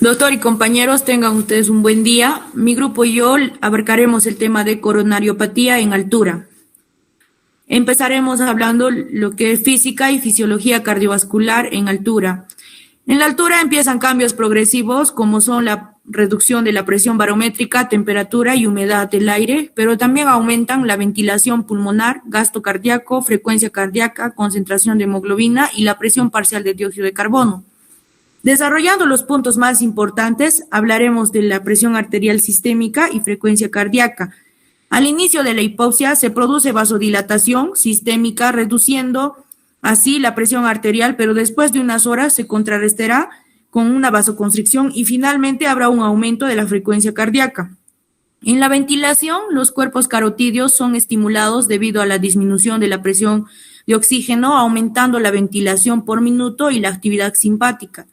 Doctor y compañeros, tengan ustedes un buen día. Mi grupo y yo abarcaremos el tema de coronariopatía en altura. Empezaremos hablando lo que es física y fisiología cardiovascular en altura. En la altura empiezan cambios progresivos como son la reducción de la presión barométrica, temperatura y humedad del aire, pero también aumentan la ventilación pulmonar, gasto cardíaco, frecuencia cardíaca, concentración de hemoglobina y la presión parcial de dióxido de carbono. Desarrollando los puntos más importantes, hablaremos de la presión arterial sistémica y frecuencia cardíaca. Al inicio de la hipoxia se produce vasodilatación sistémica, reduciendo así la presión arterial, pero después de unas horas se contrarrestará con una vasoconstricción y finalmente habrá un aumento de la frecuencia cardíaca. En la ventilación, los cuerpos carotídeos son estimulados debido a la disminución de la presión de oxígeno, aumentando la ventilación por minuto y la actividad simpática.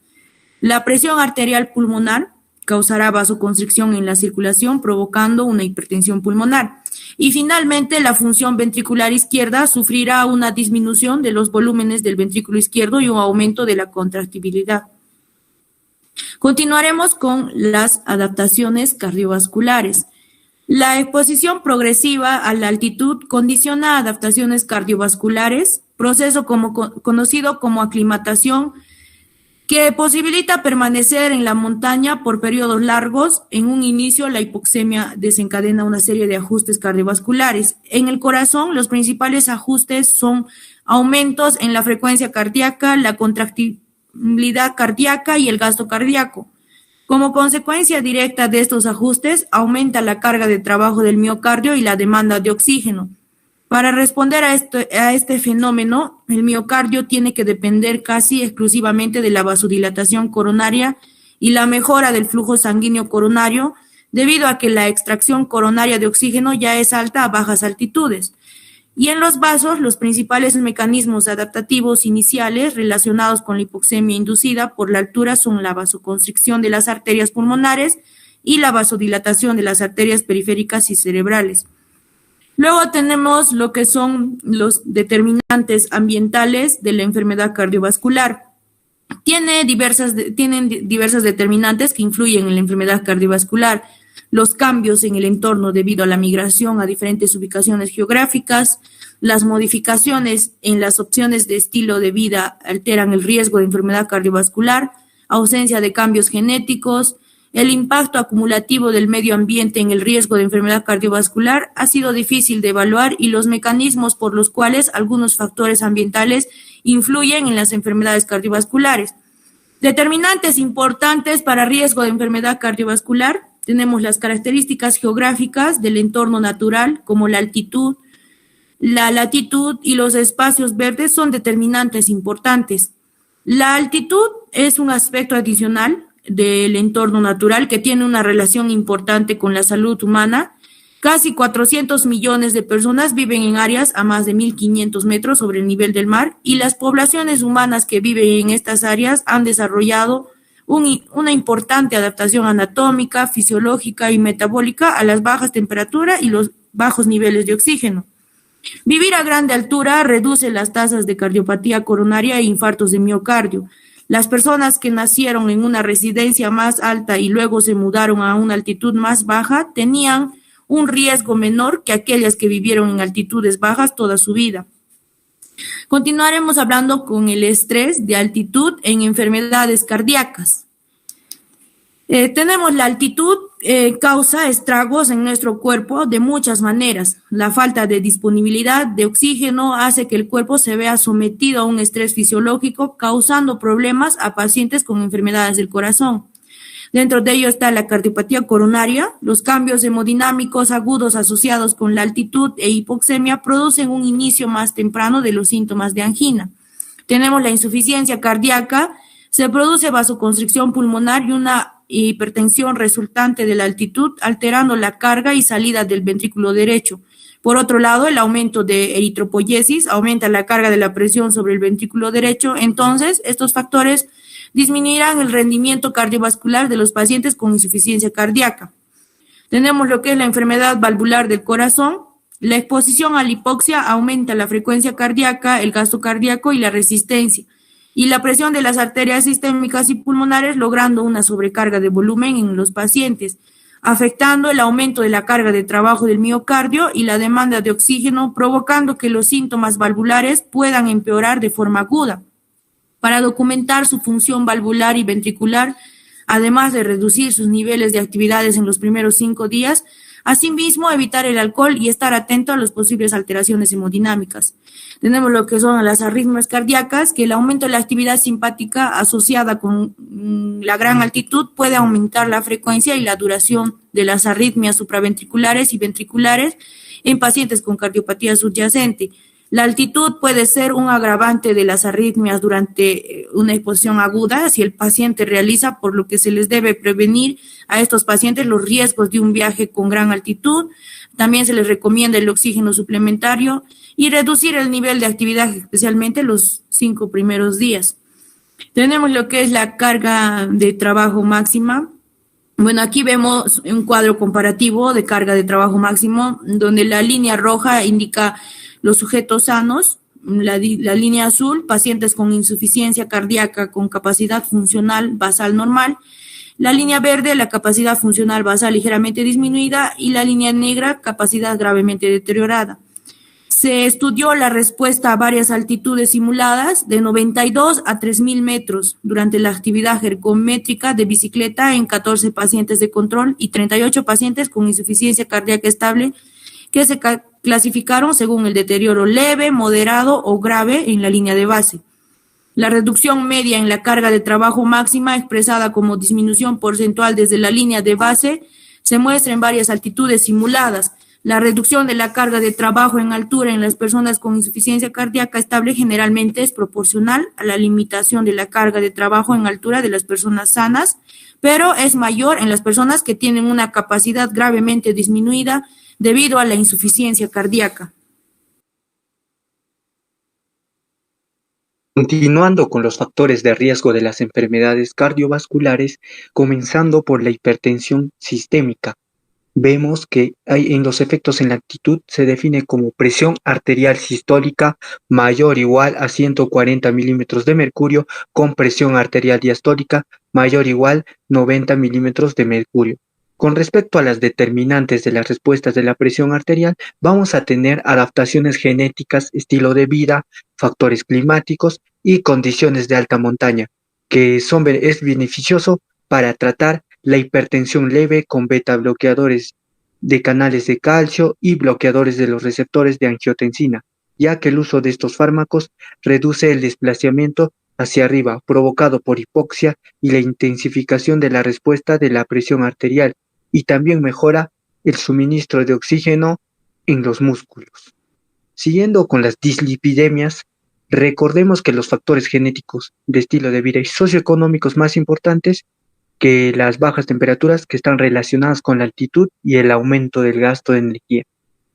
La presión arterial pulmonar causará vasoconstricción en la circulación, provocando una hipertensión pulmonar. Y finalmente, la función ventricular izquierda sufrirá una disminución de los volúmenes del ventrículo izquierdo y un aumento de la contractibilidad. Continuaremos con las adaptaciones cardiovasculares. La exposición progresiva a la altitud condiciona adaptaciones cardiovasculares, proceso conocido como aclimatación, que posibilita permanecer en la montaña por periodos largos. En un inicio, la hipoxemia desencadena una serie de ajustes cardiovasculares. En el corazón, los principales ajustes son aumentos en la frecuencia cardíaca, la contractibilidad cardíaca y el gasto cardíaco. Como consecuencia directa de estos ajustes, aumenta la carga de trabajo del miocardio y la demanda de oxígeno. Para responder a este fenómeno, el miocardio tiene que depender casi exclusivamente de la vasodilatación coronaria y la mejora del flujo sanguíneo coronario, debido a que la extracción coronaria de oxígeno ya es alta a bajas altitudes. Y en los vasos, los principales mecanismos adaptativos iniciales relacionados con la hipoxemia inducida por la altura son la vasoconstricción de las arterias pulmonares y la vasodilatación de las arterias periféricas y cerebrales. Luego tenemos lo que son los determinantes ambientales de la enfermedad cardiovascular. Tienen diversas determinantes que influyen en la enfermedad cardiovascular. Los cambios en el entorno debido a la migración a diferentes ubicaciones geográficas, las modificaciones en las opciones de estilo de vida alteran el riesgo de enfermedad cardiovascular, ausencia de cambios genéticos. El impacto acumulativo del medio ambiente en el riesgo de enfermedad cardiovascular ha sido difícil de evaluar y los mecanismos por los cuales algunos factores ambientales influyen en las enfermedades cardiovasculares. Determinantes importantes para riesgo de enfermedad cardiovascular: tenemos las características geográficas del entorno natural, como la altitud, la latitud y los espacios verdes son determinantes importantes. La altitud es un aspecto adicional del entorno natural que tiene una relación importante con la salud humana. Casi 400 millones de personas viven en áreas a más de 1.500 metros sobre el nivel del mar y las poblaciones humanas que viven en estas áreas han desarrollado una importante adaptación anatómica, fisiológica y metabólica a las bajas temperaturas y los bajos niveles de oxígeno. Vivir a grande altura reduce las tasas de cardiopatía coronaria e infartos de miocardio. Las personas que nacieron en una residencia más alta y luego se mudaron a una altitud más baja tenían un riesgo menor que aquellas que vivieron en altitudes bajas toda su vida. Continuaremos hablando con el estrés de altitud en enfermedades cardíacas. Tenemos la altitud, causa estragos en nuestro cuerpo de muchas maneras. La falta de disponibilidad de oxígeno hace que el cuerpo se vea sometido a un estrés fisiológico, causando problemas a pacientes con enfermedades del corazón. Dentro de ello está la cardiopatía coronaria. Los cambios hemodinámicos agudos asociados con la altitud e hipoxemia producen un inicio más temprano de los síntomas de angina. Tenemos la insuficiencia cardíaca. Se produce vasoconstricción pulmonar y una hipertensión resultante de la altitud, alterando la carga y salida del ventrículo derecho. Por otro lado, el aumento de eritropoyesis aumenta la carga de la presión sobre el ventrículo derecho. Entonces, estos factores disminuirán el rendimiento cardiovascular de los pacientes con insuficiencia cardíaca. Tenemos lo que es la enfermedad valvular del corazón. La exposición a la hipoxia aumenta la frecuencia cardíaca, el gasto cardíaco y la resistencia. y la presión de las arterias sistémicas y pulmonares, logrando una sobrecarga de volumen en los pacientes, afectando el aumento de la carga de trabajo del miocardio y la demanda de oxígeno, provocando que los síntomas valvulares puedan empeorar de forma aguda. Para documentar su función valvular y ventricular, además de reducir sus niveles de actividades en los primeros 5 días, asimismo evitar el alcohol y estar atento a las posibles alteraciones hemodinámicas. Tenemos lo que son las arritmias cardíacas, que el aumento de la actividad simpática asociada con la gran altitud puede aumentar la frecuencia y la duración de las arritmias supraventriculares y ventriculares en pacientes con cardiopatía subyacente. La altitud puede ser un agravante de las arritmias durante una exposición aguda si el paciente realiza, por lo que se les debe prevenir a estos pacientes los riesgos de un viaje con gran altitud. También se les recomienda el oxígeno suplementario y reducir el nivel de actividad, especialmente los 5 primeros días. Tenemos lo que es la carga de trabajo máxima. Bueno, aquí vemos un cuadro comparativo de carga de trabajo máximo, donde la línea roja indica los sujetos sanos, la línea azul, pacientes con insuficiencia cardíaca con capacidad funcional basal normal, la línea verde, la capacidad funcional basal ligeramente disminuida y la línea negra, capacidad gravemente deteriorada. Se estudió la respuesta a varias altitudes simuladas de 92 a 3.000 metros durante la actividad ergométrica de bicicleta en 14 pacientes de control y 38 pacientes con insuficiencia cardíaca estable que se clasificaron según el deterioro leve, moderado o grave en la línea de base. La reducción media en la carga de trabajo máxima, expresada como disminución porcentual desde la línea de base, se muestra en varias altitudes simuladas. La reducción de la carga de trabajo en altura en las personas con insuficiencia cardíaca estable generalmente es proporcional a la limitación de la carga de trabajo en altura de las personas sanas, pero es mayor en las personas que tienen una capacidad gravemente disminuida debido a la insuficiencia cardíaca. Continuando con los factores de riesgo de las enfermedades cardiovasculares, comenzando por la hipertensión sistémica, vemos que en los efectos en la actitud se define como presión arterial sistólica mayor o igual a 140 milímetros de mercurio con presión arterial diastólica mayor o igual a 90 milímetros de mercurio. Con respecto a las determinantes de las respuestas de la presión arterial, vamos a tener adaptaciones genéticas, estilo de vida, factores climáticos y condiciones de alta montaña, que es beneficioso para tratar la hipertensión leve con beta bloqueadores de canales de calcio y bloqueadores de los receptores de angiotensina, ya que el uso de estos fármacos reduce el desplazamiento hacia arriba provocado por hipoxia y la intensificación de la respuesta de la presión arterial, y también mejora el suministro de oxígeno en los músculos. Siguiendo con las dislipidemias, recordemos que los factores genéticos de estilo de vida y socioeconómicos más importantes que las bajas temperaturas que están relacionadas con la altitud y el aumento del gasto de energía.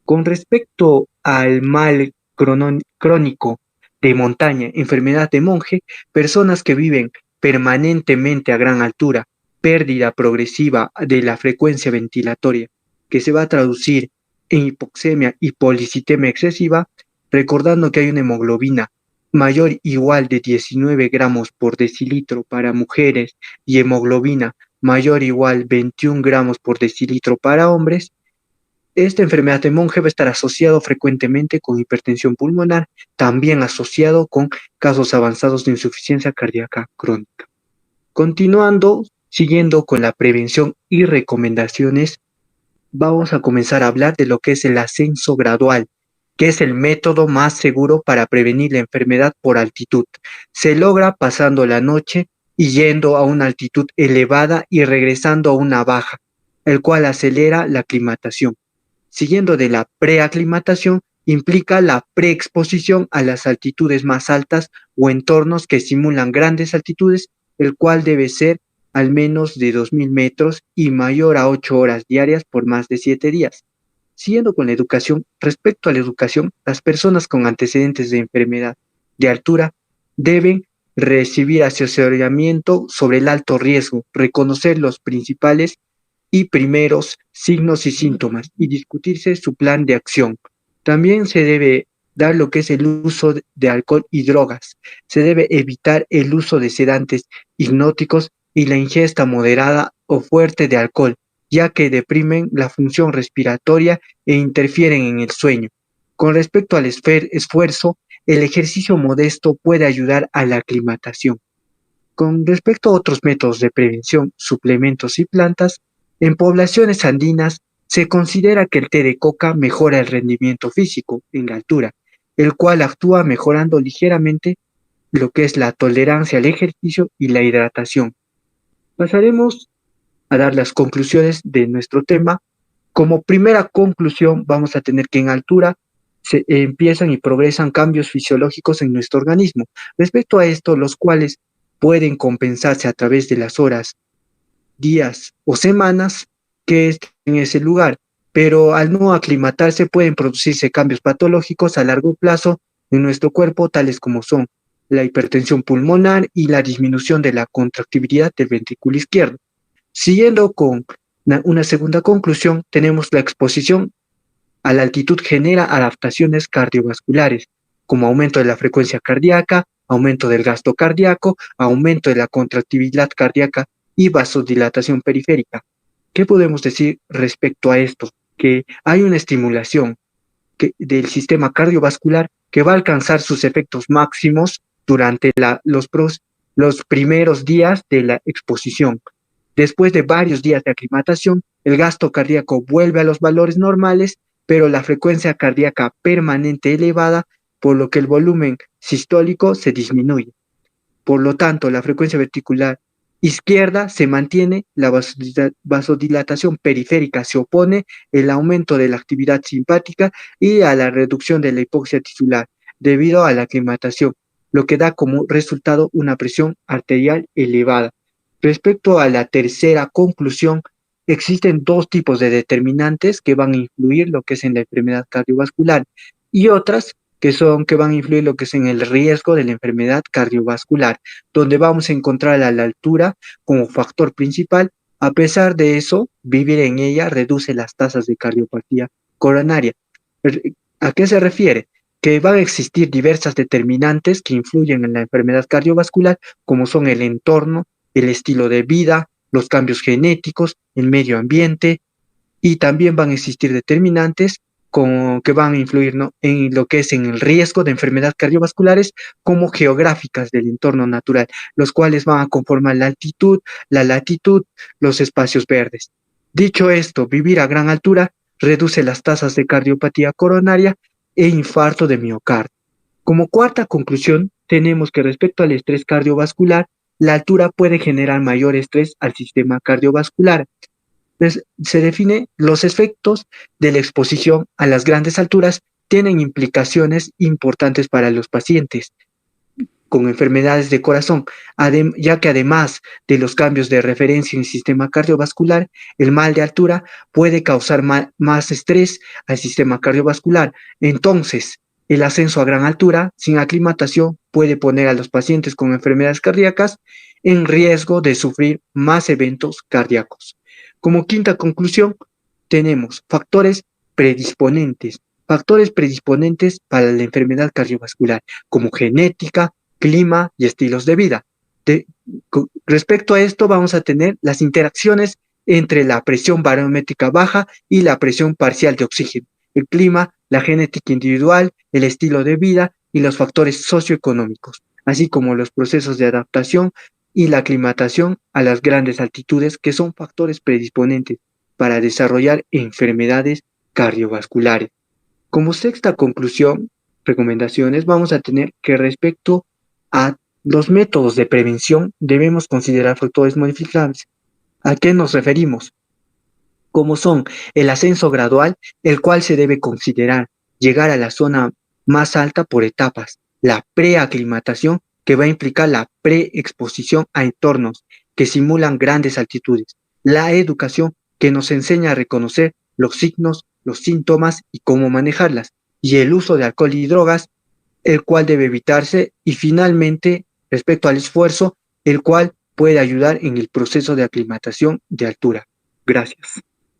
Con respecto al mal crónico de montaña, enfermedad de monje, personas que viven permanentemente a gran altura, pérdida progresiva de la frecuencia ventilatoria, que se va a traducir en hipoxemia y policitemia excesiva, recordando que hay una hemoglobina mayor o igual de 19 gramos por decilitro para mujeres y hemoglobina mayor o igual 21 gramos por decilitro para hombres. Esta enfermedad de monje va a estar asociado frecuentemente con hipertensión pulmonar, también asociado con casos avanzados de insuficiencia cardíaca crónica. Continuando, siguiendo con la prevención y recomendaciones, vamos a comenzar a hablar de lo que es el ascenso gradual, que es el método más seguro para prevenir la enfermedad por altitud. Se logra pasando la noche y yendo a una altitud elevada y regresando a una baja, el cual acelera la aclimatación. Siguiendo de la preaclimatación, implica la preexposición a las altitudes más altas o entornos que simulan grandes altitudes, el cual debe ser al menos de 2.000 metros y mayor a 8 horas diarias por más de 7 días. Siguiendo con la educación, respecto a la educación, las personas con antecedentes de enfermedad de altura deben recibir asesoramiento sobre el alto riesgo, reconocer los principales y primeros signos y síntomas y discutirse su plan de acción. También se debe dar lo que es el uso de alcohol y drogas. Se debe evitar el uso de sedantes hipnóticos y la ingesta moderada o fuerte de alcohol, ya que deprimen la función respiratoria e interfieren en el sueño. Con respecto al esfuerzo, el ejercicio modesto puede ayudar a la aclimatación. Con respecto a otros métodos de prevención, suplementos y plantas, en poblaciones andinas se considera que el té de coca mejora el rendimiento físico en la altura, el cual actúa mejorando ligeramente lo que es la tolerancia al ejercicio y la hidratación. Pasaremos a dar las conclusiones de nuestro tema. Como primera conclusión, vamos a tener que en altura se empiezan y progresan cambios fisiológicos en nuestro organismo. Respecto a esto, los cuales pueden compensarse a través de las horas, días o semanas que estén en ese lugar, pero al no aclimatarse pueden producirse cambios patológicos a largo plazo en nuestro cuerpo, tales como son la hipertensión pulmonar y la disminución de la contractibilidad del ventrículo izquierdo. Siguiendo con una segunda conclusión, tenemos la exposición a la altitud genera adaptaciones cardiovasculares, como aumento de la frecuencia cardíaca, aumento del gasto cardíaco, aumento de la contractibilidad cardíaca y vasodilatación periférica. ¿Qué podemos decir respecto a esto? Que hay una estimulación del sistema cardiovascular que va a alcanzar sus efectos máximos durante los primeros días de la exposición. Después de varios días de aclimatación, el gasto cardíaco vuelve a los valores normales, pero la frecuencia cardíaca permanente elevada, por lo que el volumen sistólico se disminuye. Por lo tanto, la frecuencia ventricular izquierda se mantiene, la vasodilatación periférica se opone, el aumento de la actividad simpática y a la reducción de la hipoxia tisular debido a la aclimatación, lo que da como resultado una presión arterial elevada. Respecto a la tercera conclusión, existen dos tipos de determinantes que van a influir lo que es en la enfermedad cardiovascular y otras que van a influir lo que es en el riesgo de la enfermedad cardiovascular, donde vamos a encontrar a la altura como factor principal. A pesar de eso, vivir en ella reduce las tasas de cardiopatía coronaria. ¿A qué se refiere? Que van a existir diversas determinantes que influyen en la enfermedad cardiovascular, como son el entorno, el estilo de vida, los cambios genéticos, el medio ambiente, y también van a existir determinantes que van a influir, ¿no?, en lo que es en el riesgo de enfermedades cardiovasculares como geográficas del entorno natural, los cuales van a conformar la altitud, la latitud, los espacios verdes. Dicho esto, vivir a gran altura reduce las tasas de cardiopatía coronaria e infarto de miocardio. Como cuarta conclusión, tenemos que respecto al estrés cardiovascular, la altura puede generar mayor estrés al sistema cardiovascular. Se define los efectos de la exposición a las grandes alturas tienen implicaciones importantes para los pacientes con enfermedades de corazón, ya que además de los cambios de referencia en el sistema cardiovascular, el mal de altura puede causar más estrés al sistema cardiovascular. Entonces, el ascenso a gran altura sin aclimatación puede poner a los pacientes con enfermedades cardíacas en riesgo de sufrir más eventos cardíacos. Como quinta conclusión, tenemos factores predisponentes para la enfermedad cardiovascular, como genética, clima y estilos de vida. Respecto a esto, vamos a tener las interacciones entre la presión barométrica baja y la presión parcial de oxígeno, el clima, la genética individual, el estilo de vida y los factores socioeconómicos, así como los procesos de adaptación y la aclimatación a las grandes altitudes, que son factores predisponentes para desarrollar enfermedades cardiovasculares. Como sexta conclusión, recomendaciones, vamos a tener que respecto a los métodos de prevención debemos considerar factores modificables. ¿A qué nos referimos? Como son el ascenso gradual, el cual se debe considerar llegar a la zona más alta por etapas, la preaclimatación, que va a implicar la preexposición a entornos que simulan grandes altitudes, la educación, que nos enseña a reconocer los signos, los síntomas y cómo manejarlas, y el uso de alcohol y drogas, el cual debe evitarse, y finalmente, respecto al esfuerzo, el cual puede ayudar en el proceso de aclimatación de altura. Gracias.